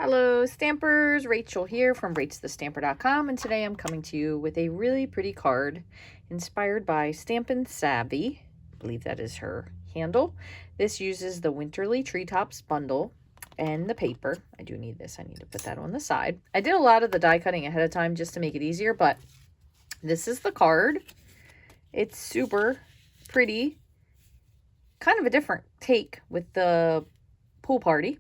Hello Stampers, Rachel here from Rachthestamper.com, and today I'm coming to you with a really pretty card inspired by Stampin Savvy. I believe that is her handle. This uses the Winterly Treetops bundle and the paper. I do need this. I need to put that on the side. I did a lot of the die cutting ahead of time just to make it easier, but this is the card. It's super pretty. Kind of a different take with the pool party.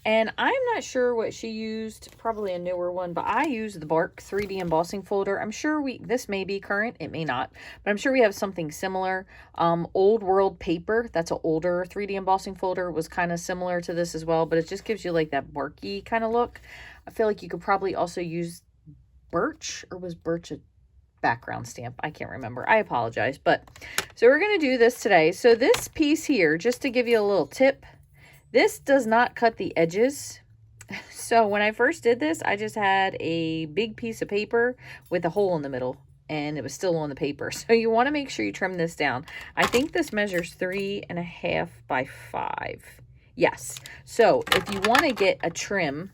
And I'm not sure what she used, probably a newer one, but I used the Bark 3D embossing folder. I'm sure this may be current, it may not, but I'm sure we have something similar. Old World Paper, that's an older 3D embossing folder, was kind of similar to this as well, but it just gives you like that barky kind of look. I feel like you could probably also use Birch, or was Birch a background stamp? I can't remember. I apologize, but so we're going to do this today. So this piece here, just to give you a little tip, this does not cut the edges. So when I first did this, I just had a big piece of paper with a hole in the middle, and it was still on the paper. So you want to make sure you trim this down. I think this measures 3.5 by 5. Yes. So if you want to get a trim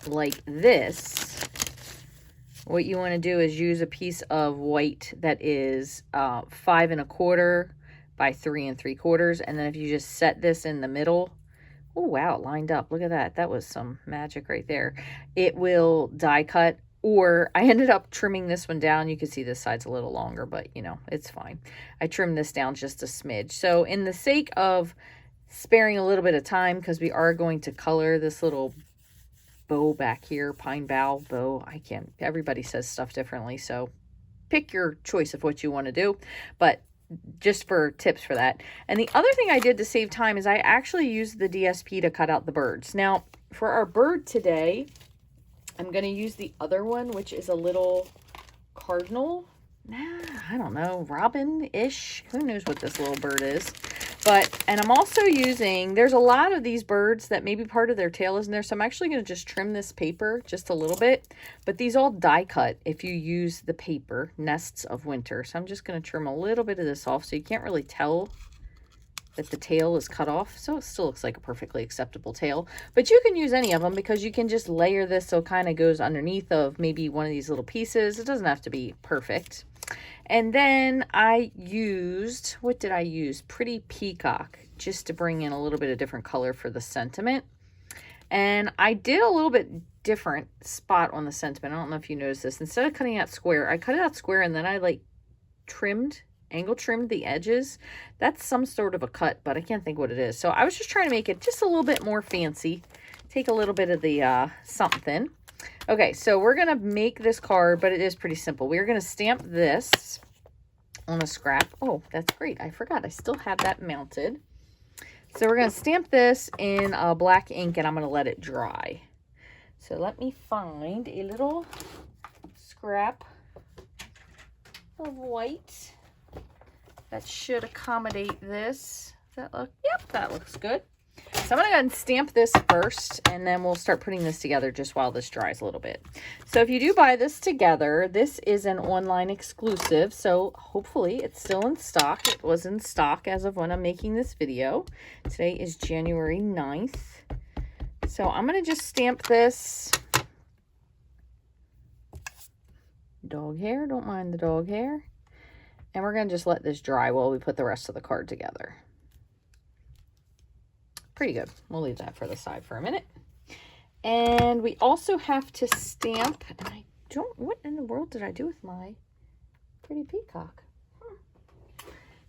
like this, what you want to do is use a piece of white that is 5 1/4 by 3 3/4. And then if you just set this in the middle, oh, wow, it lined up. Look at that. That was some magic right there. It will die cut, or I ended up trimming this one down. You can see this side's a little longer, but, you know, it's fine. I trimmed this down just a smidge. So in the sake of sparing a little bit of time, because we are going to color this little bow back here, pine bough bow. I can't, everybody says stuff differently, so pick your choice of what you want to do. But just for tips for that. And the other thing I did to save time is I actually used the DSP to cut out the birds. Now, for our bird today, I'm going to use the other one, which is a little cardinal. I don't know, robin-ish. Who knows what this little bird is? And I'm also using, there's a lot of these birds that maybe part of their tail is in there, so I'm actually going to just trim this paper just a little bit. But these all die cut if you use the paper, Nests of Winter. So I'm just going to trim a little bit of this off so you can't really tell that the tail is cut off. So it still looks like a perfectly acceptable tail. But you can use any of them because you can just layer this so it kind of goes underneath of maybe one of these little pieces. It doesn't have to be perfect. And then I used, what did I use? Pretty Peacock, just to bring in a little bit of different color for the sentiment. And I did a little bit different spot on the sentiment. I don't know if you noticed this. Instead of cutting out square, I cut it out square and then I like angle trimmed the edges. That's some sort of a cut, but I can't think what it is. So I was just trying to make it just a little bit more fancy. Take a little bit of the something. Okay, so we're going to make this card, but it is pretty simple. We're going to stamp this on a scrap. Oh, that's great. I forgot. I still have that mounted. So we're going to stamp this in black ink, and I'm going to let it dry. So let me find a little scrap of white that should accommodate this. Does that look? Yep, that looks good. So I'm going to go ahead and stamp this first, and then we'll start putting this together just while this dries a little bit. So if you do buy this together, this is an online exclusive, so hopefully it's still in stock. It was in stock as of when I'm making this video. Today is January 9th. So I'm going to just stamp this. Dog hair, don't mind the dog hair. And we're going to just let this dry while we put the rest of the card together. Pretty good. We'll leave that for the side for a minute. And we also have to stamp, and I don't, what in the world did I do with my pretty peacock?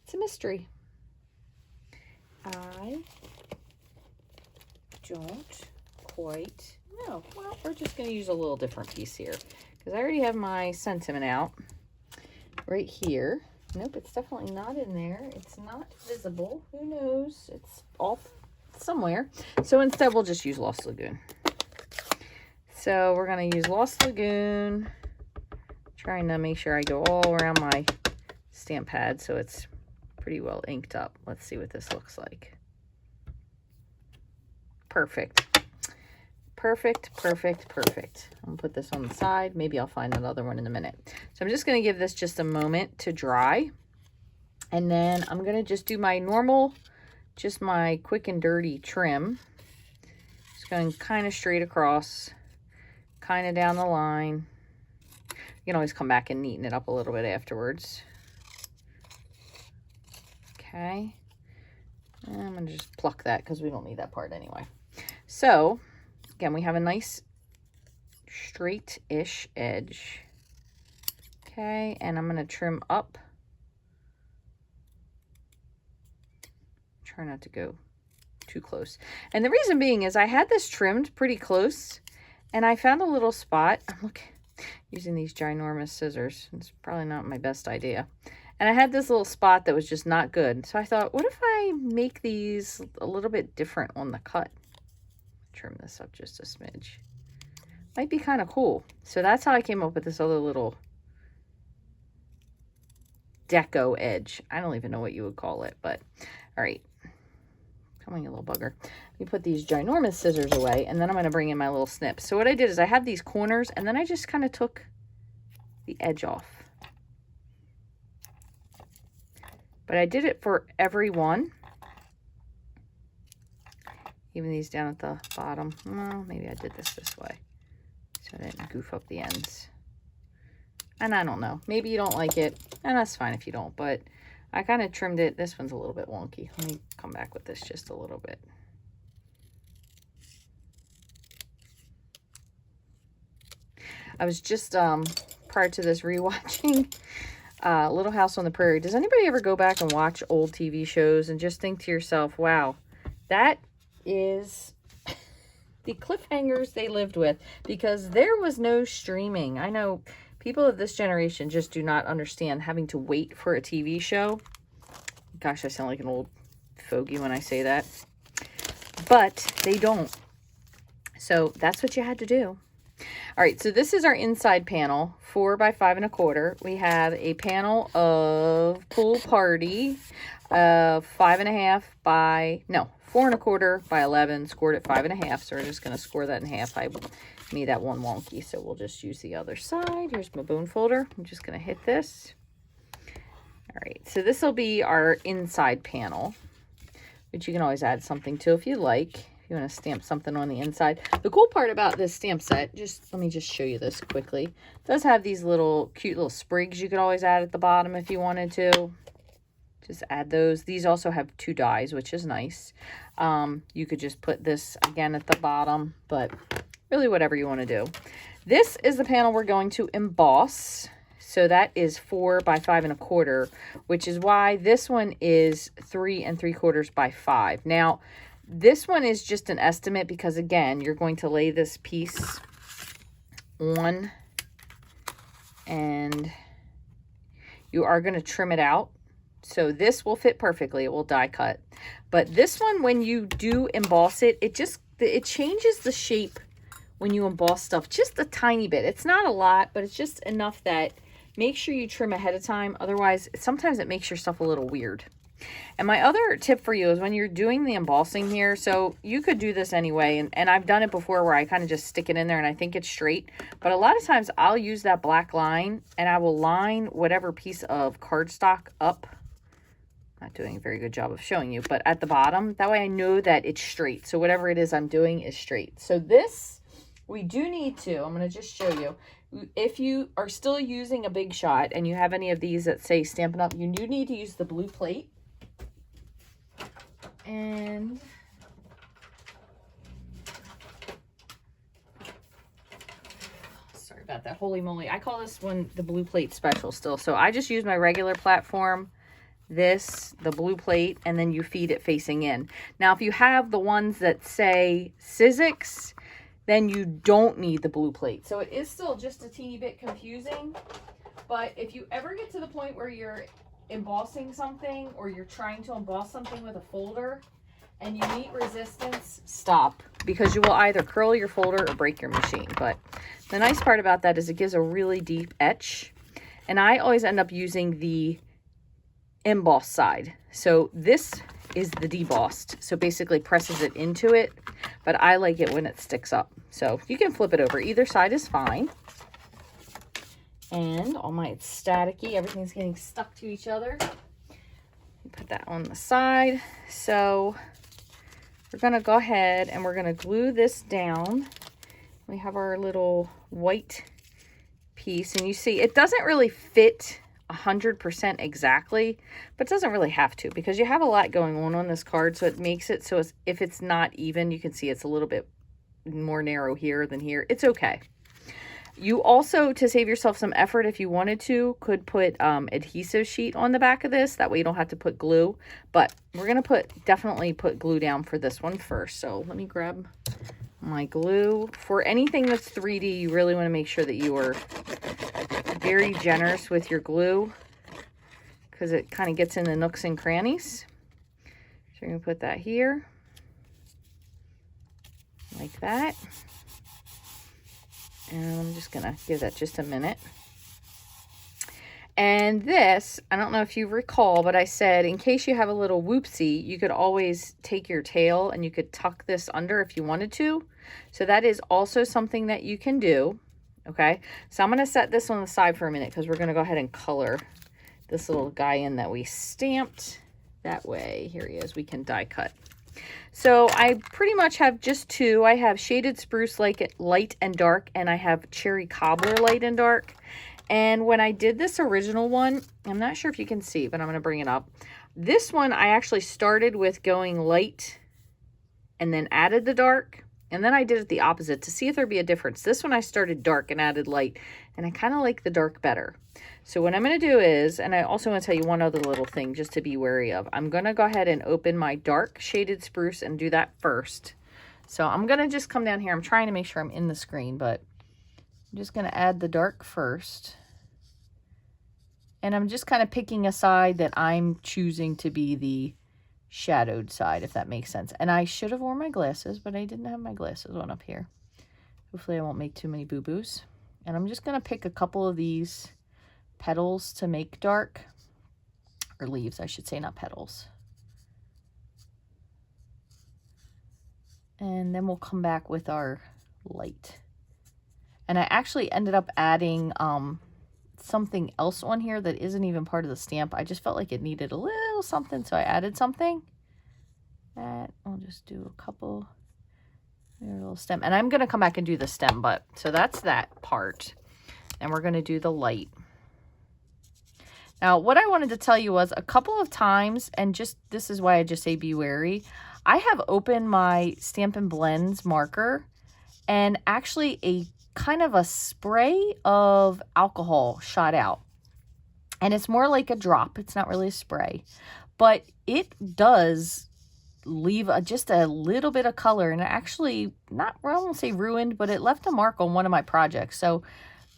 It's a mystery. I don't quite know. Well, we're just going to use a little different piece here because I already have my sentiment out right here. Nope, it's definitely not in there. It's not visible. Who knows? It's off somewhere. So instead we'll just use Lost Lagoon. So we're going to use Lost Lagoon, trying to make sure I go all around my stamp pad so it's pretty well inked up. Let's see what this looks like. Perfect. Perfect, perfect, perfect. I'm going to put this on the side. Maybe I'll find another one in a minute. So I'm just going to give this just a moment to dry. And then I'm going to just do my normal, just my quick and dirty trim. Just going kind of straight across, kind of down the line. You can always come back and neaten it up a little bit afterwards. Okay. And I'm going to just pluck that because we don't need that part anyway. So, again, we have a nice straight-ish edge. Okay, and I'm going to trim up. Try not to go too close. And the reason being is I had this trimmed pretty close, and I found a little spot. I'm looking, using these ginormous scissors. It's probably not my best idea. And I had this little spot that was just not good. So I thought, what if I make these a little bit different on the cut? Trim this up just a smidge. Might be kind of cool. So that's how I came up with this other little deco edge. I don't even know what you would call it, but all right. Come on, you little bugger. Let me put these ginormous scissors away, and then I'm going to bring in my little snips. So what I did is I had these corners, and then I just kind of took the edge off. But I did it for every one. Even these down at the bottom. Well, maybe I did this way, so I didn't goof up the ends. And I don't know. Maybe you don't like it, and that's fine if you don't, but I kind of trimmed it. This one's a little bit wonky. Let me come back with this just a little bit. I was just, prior to this, rewatching Little House on the Prairie. Does anybody ever go back and watch old TV shows and just think to yourself, wow, that is the cliffhangers they lived with, because there was no streaming. I know people of this generation just do not understand having to wait for a TV show. Gosh, I sound like an old fogey when I say that. But they don't. So that's what you had to do. All right, so this is our inside panel, 4 by 5 1/4. We have a panel of Pool Party, 5 1/2 by, no, 4 1/4 by 11, scored at 5 1/2. So we're just going to score that in half. I made that one wonky, so we'll just use the other side. Here's my bone folder. I'm just going to hit this. All right, so this will be our inside panel, which you can always add something to if you like. If you want to stamp something on the inside. The cool part about this stamp set, let me just show you this quickly. It does have these little cute little sprigs you could always add at the bottom if you wanted to. Just add those. These also have 2 dies, which is nice. You could just put this again at the bottom, but really whatever you want to do. This is the panel we're going to emboss. So that is 4 by 5 1/4, which is why this one is 3 3/4 by 5. Now, this one is just an estimate because, again, you're going to lay this piece on and you are going to trim it out. So this will fit perfectly. It will die cut. But this one, when you do emboss it, it changes the shape when you emboss stuff just a tiny bit. It's not a lot, but it's just enough that make sure you trim ahead of time. Otherwise, sometimes it makes your stuff a little weird. And my other tip for you is when you're doing the embossing here, so you could do this anyway, and I've done it before where I kind of just stick it in there and I think it's straight. But a lot of times I'll use that black line and I will line whatever piece of cardstock up. Not doing a very good job of showing you, but at the bottom. That way I know that it's straight. So whatever it is I'm doing is straight. So this, we do need to, I'm going to just show you. If you are still using a Big Shot and you have any of these that say Stampin' Up, you do need to use the blue plate. And sorry about that, holy moly. I call this one the blue plate special still. So I just use my regular platform, this, the blue plate, and then you feed it facing in. Now, if you have the ones that say Sizzix, then you don't need the blue plate. So it is still just a teeny bit confusing. But if you ever get to the point where you're embossing something or you're trying to emboss something with a folder and you meet resistance, stop, because you will either curl your folder or break your machine. But the nice part about that is it gives a really deep etch, and I always end up using the emboss side. So this is the debossed, so basically presses it into it, but I like it when it sticks up. So you can flip it over, either side is fine. And all my, it's staticky, everything's getting stuck to each other. Put that on the side. So we're going to go ahead and we're going to glue this down. We have our little white piece, and you see it doesn't really fit 100% exactly, but it doesn't really have to because you have a lot going on this card, so it makes it so if it's not even, you can see it's a little bit more narrow here than here. It's okay. You also, to save yourself some effort if you wanted to, could put adhesive sheet on the back of this. That way you don't have to put glue, but we're going to definitely put glue down for this one first. So let me grab my glue. For anything that's 3D, you really want to make sure that you are very generous with your glue because it kind of gets in the nooks and crannies. So you're going to put that here like that. And I'm just going to give that just a minute. And this, I don't know if you recall, but I said in case you have a little whoopsie, you could always take your tail and you could tuck this under if you wanted to. So that is also something that you can do. Okay, so I'm going to set this on the side for a minute because we're going to go ahead and color this little guy in that we stamped. That way, here he is, we can die cut. So I pretty much have just two. I have Shaded Spruce Light and Dark, and I have Cherry Cobbler Light and Dark. And when I did this original one, I'm not sure if you can see, but I'm going to bring it up. This one, I actually started with going light and then added the dark. And then I did it the opposite to see if there'd be a difference. This one I started dark and added light, and I kind of like the dark better. So what I'm going to do is, and I also want to tell you one other little thing just to be wary of. I'm going to go ahead and open my dark Shaded Spruce and do that first. So I'm going to just come down here. I'm trying to make sure I'm in the screen, but I'm just going to add the dark first. And I'm just kind of picking a side that I'm choosing to be the shadowed side, if that makes sense. And I should have worn my glasses, but I didn't have my glasses on up here. Hopefully I won't make too many boo-boos. And I'm just going to pick a couple of these petals to make dark, or leaves, I should say, not petals. And then we'll come back with our light. And I actually ended up adding something else on here that isn't even part of the stamp. I just felt like it needed a little something, so I added something. That I'll just do a couple, a little stem, and I'm going to come back and do the stem, but so that's that part, and we're going to do the light. Now what I wanted to tell you was a couple of times, and just this is why I just say be wary, I have opened my Stampin' Blends marker and actually a kind of a spray of alcohol shot out, and it's more like a drop. It's not really a spray, but it does leave just a little bit of color, and it actually, not, I won't say ruined, but it left a mark on one of my projects. So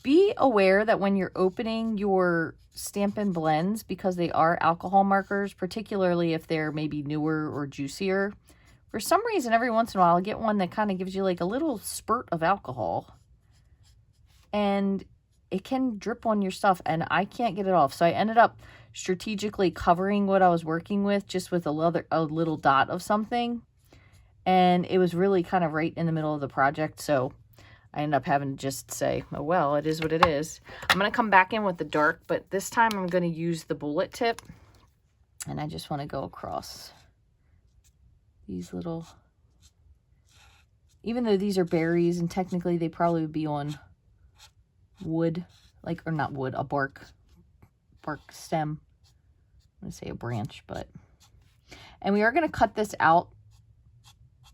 be aware that when you're opening your Stampin' Blends, because they are alcohol markers, particularly if they're maybe newer or juicier, for some reason every once in a while I'll get one that kind of gives you like a little spurt of alcohol, and it can drip on your stuff, and I can't get it off. So I ended up strategically covering what I was working with just with a little dot of something, and it was really kind of right in the middle of the project, so I ended up having to just say, oh well, it is what it is. I'm going to come back in with the dark, but this time I'm going to use the bullet tip, and I just want to go across these little, even though these are berries and technically they probably would be on wood, like, or not wood, a bark stem. I'm going to say a branch, but, and we are going to cut this out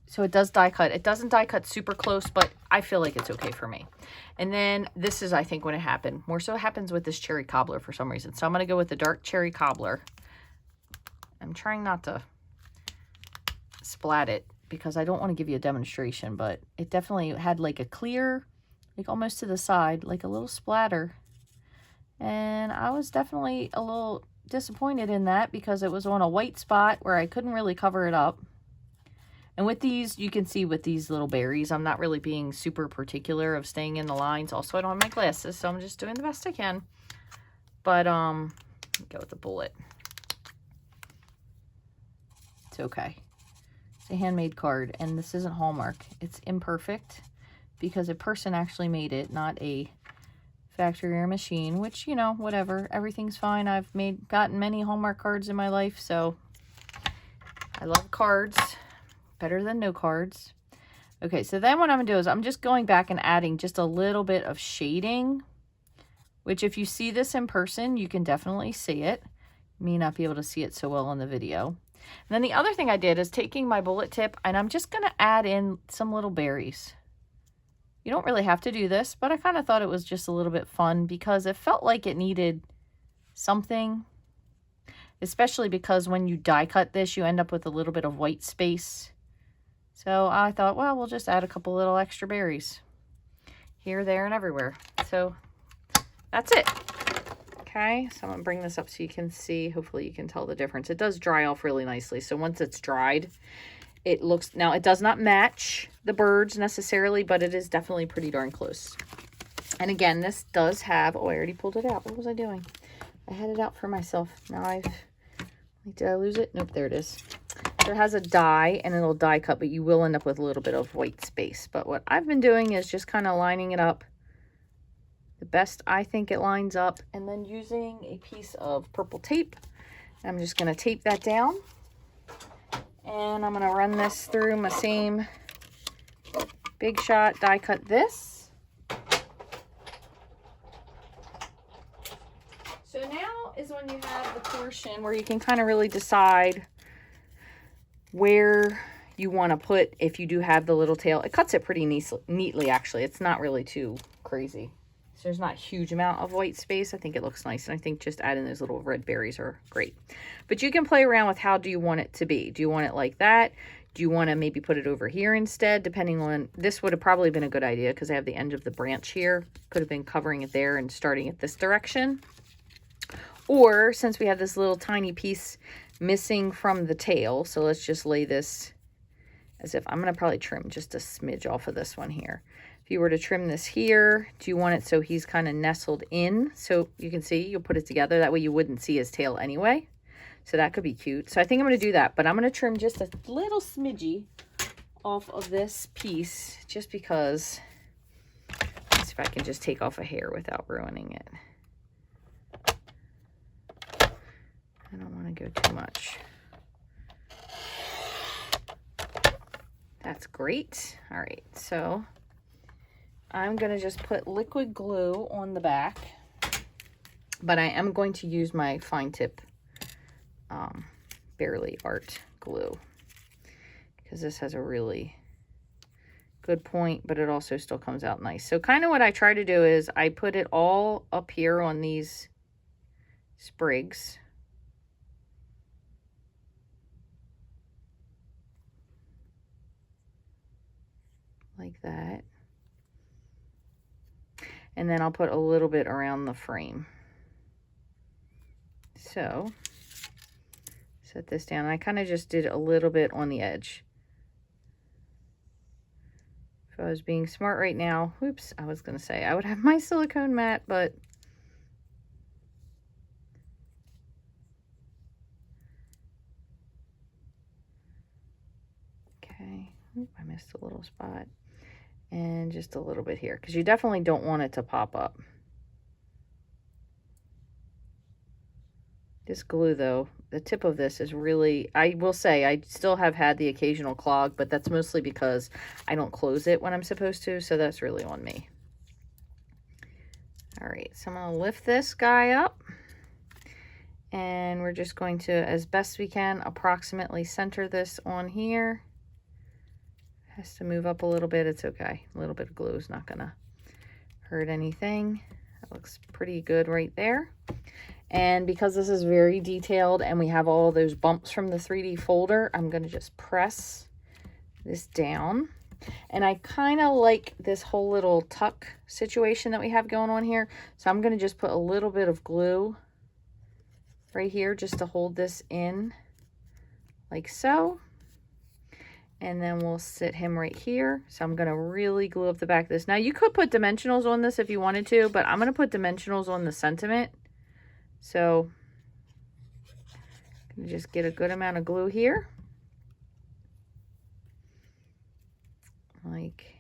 so it does die cut. It doesn't die cut super close, but I feel like it's okay for me. And then this is, I think, when it happened. More so it happens with this Cherry Cobbler for some reason. So I'm going to go with the dark Cherry Cobbler. I'm trying not to splat it because I don't want to give you a demonstration, but it definitely had like a clear, like almost to the side, like a little splatter. And I was definitely a little disappointed in that because it was on a white spot where I couldn't really cover it up. And with these, you can see with these little berries, I'm not really being super particular of staying in the lines. Also, I don't have my glasses, so I'm just doing the best I can. But, go with the bullet. It's okay. It's a handmade card, and this isn't Hallmark. It's imperfect because a person actually made it, not a factory or machine, which, you know, whatever. Everything's fine. I've gotten many Hallmark cards in my life, so I love cards. Better than no cards. Okay, so then what I'm going to do is I'm just going back and adding just a little bit of shading, which if you see this in person, you can definitely see it. You may not be able to see it so well on the video. And then the other thing I did is taking my bullet tip, and I'm just going to add in some little berries. You don't really have to do this, but I kind of thought it was just a little bit fun because it felt like it needed something, especially because when you die cut this, you end up with a little bit of white space. So I thought, well, we'll just add a couple little extra berries here, there, and everywhere. So that's it. Okay, so I'm going to bring this up so you can see. Hopefully you can tell the difference. It does dry off really nicely. So once it's dried, it looks, now it does not match the birds necessarily, but it is definitely pretty darn close. And again, this does have, oh, I already pulled it out. What was I doing? I had it out for myself. Now did I lose it? Nope, there it is. So it has a die and it'll die cut, but you will end up with a little bit of white space. But what I've been doing is just kind of lining it up the best I think it lines up, and then using a piece of purple tape. I'm just going to tape that down, and I'm going to run this through my same Big Shot die cut this. So now is when you have the portion where you can kind of really decide where you want to put, if you do have the little tail. It cuts it pretty neatly actually. It's not really too crazy. So there's not a huge amount of white space. I think it looks nice, and I think just adding those little red berries are great. But you can play around with how do you want it to be. Do you want it like that? Do you want to maybe put it over here instead? Depending on, this would have probably been a good idea because I have the end of the branch here. Could have been covering it there and starting it this direction. Or since we have this little tiny piece missing from the tail, so let's just lay this as if, I'm going to probably trim just a smidge off of this one here. If you were to trim this here, do you want it so he's kind of nestled in? So you can see, you'll put it together. That way you wouldn't see his tail anyway. So that could be cute. So I think I'm going to do that, but I'm going to trim just a little smidgy off of this piece just because, let's see if I can just take off a hair without ruining it. I don't want to go too much. That's great. All right, so I'm going to just put liquid glue on the back, but I am going to use my fine tip Barely Art glue because this has a really good point, but it also still comes out nice. So kind of what I try to do is I put it all up here on these sprigs. Like that. And then I'll put a little bit around the frame. So set this down. I kind of just did a little bit on the edge. If I was being smart right now, whoops, I was going to say I would have my silicone mat, but okay. Oop, I missed a little spot. And just a little bit here, because you definitely don't want it to pop up. This glue, though, the tip of this is really, I will say, I still have had the occasional clog, but that's mostly because I don't close it when I'm supposed to, so that's really on me. All right, so I'm going to lift this guy up, and we're just going to, as best we can, approximately center this on here. Has to move up a little bit. It's okay. A little bit of glue is not going to hurt anything. That looks pretty good right there. And because this is very detailed and we have all those bumps from the 3D folder, I'm going to just press this down. And I kind of like this whole little tuck situation that we have going on here. So I'm going to just put a little bit of glue right here just to hold this in like so. And then we'll sit him right here. So I'm going to really glue up the back of this. Now you could put dimensionals on this if you wanted to, but I'm going to put dimensionals on the sentiment. So I'm going to just get a good amount of glue here. Like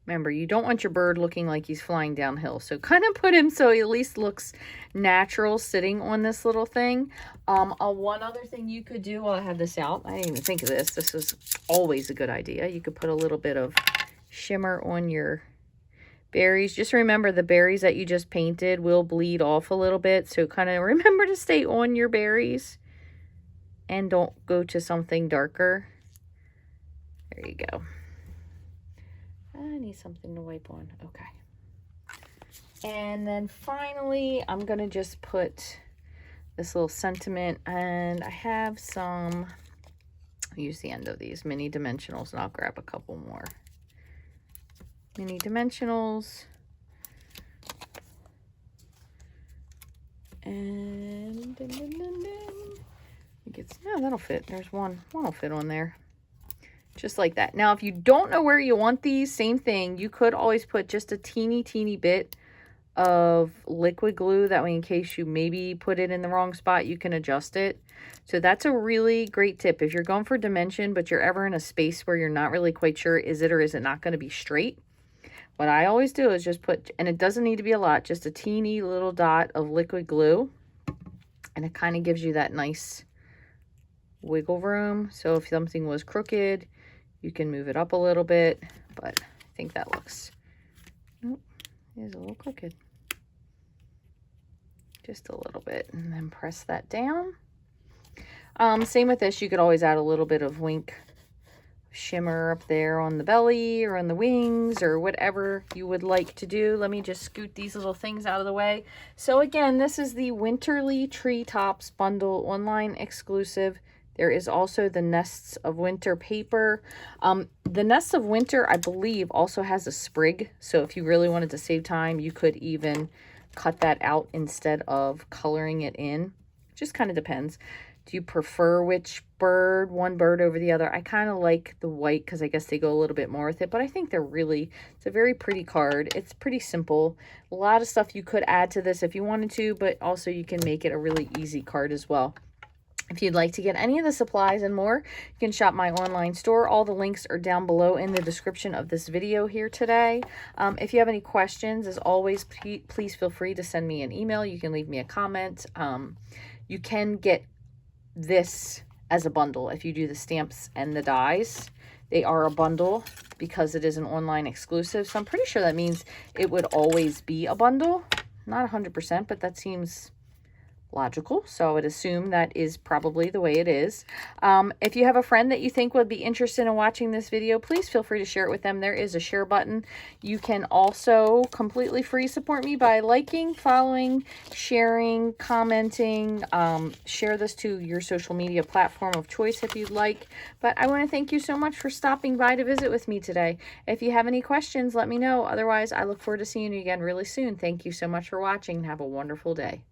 Remember, you don't want your bird looking like he's flying downhill. So kind of put him so he at least looks natural sitting on this little thing. One other thing you could do while I have this out, I didn't even think of this. This is always a good idea. You could put a little bit of shimmer on your berries. Just remember the berries that you just painted will bleed off a little bit. So kind of remember to stay on your berries and don't go to something darker. There you go. I need something to wipe on. Okay. And then finally, I'm going to just put this little sentiment, and I have some, I'll use the end of these mini dimensionals, and I'll grab a couple more. Mini dimensionals. And no, that'll fit. There's one will fit on there. Just like that. Now, if you don't know where you want these, same thing. You could always put just a teeny bit of liquid glue. That way, in case you maybe put it in the wrong spot, you can adjust it. So that's a really great tip. If you're going for dimension, but you're ever in a space where you're not really quite sure, is it or is it not going to be straight? What I always do is just put, and it doesn't need to be a lot, just a teeny little dot of liquid glue. And it kind of gives you that nice wiggle room. So if something was crooked, you can move it up a little bit, but I think that looks, oh, it is a little crooked. Just a little bit, and then press that down. Same with this, you could always add a little bit of wink shimmer up there on the belly or on the wings or whatever you would like to do. Let me just scoot these little things out of the way. So again, this is the Winterly Treetops Bundle online exclusive. There is also the Nests of Winter paper. The Nests of Winter, I believe, also has a sprig. So if you really wanted to save time, you could even cut that out instead of coloring it in. It just kind of depends. Do you prefer which bird, one bird over the other? I kind of like the white because I guess they go a little bit more with it. But I think they're really, it's a very pretty card. It's pretty simple. A lot of stuff you could add to this if you wanted to, but also you can make it a really easy card as well. If you'd like to get any of the supplies and more, you can shop my online store. All the links are down below in the description of this video here today. If you have any questions, as always, please feel free to send me an email. You can leave me a comment. You can get this as a bundle if you do the stamps and the dies. They are a bundle because it is an online exclusive. So I'm pretty sure that means it would always be a bundle. Not 100%, but that seems logical, so I would assume that is probably the way it is. If you have a friend that you think would be interested in watching this video, please feel free to share it with them. There is a share button. You can also completely free support me by liking, following, sharing, commenting. Share this to your social media platform of choice if you'd like. But I want to thank you so much for stopping by to visit with me today. If you have any questions, let me know. Otherwise, I look forward to seeing you again really soon. Thank you so much for watching and have a wonderful day.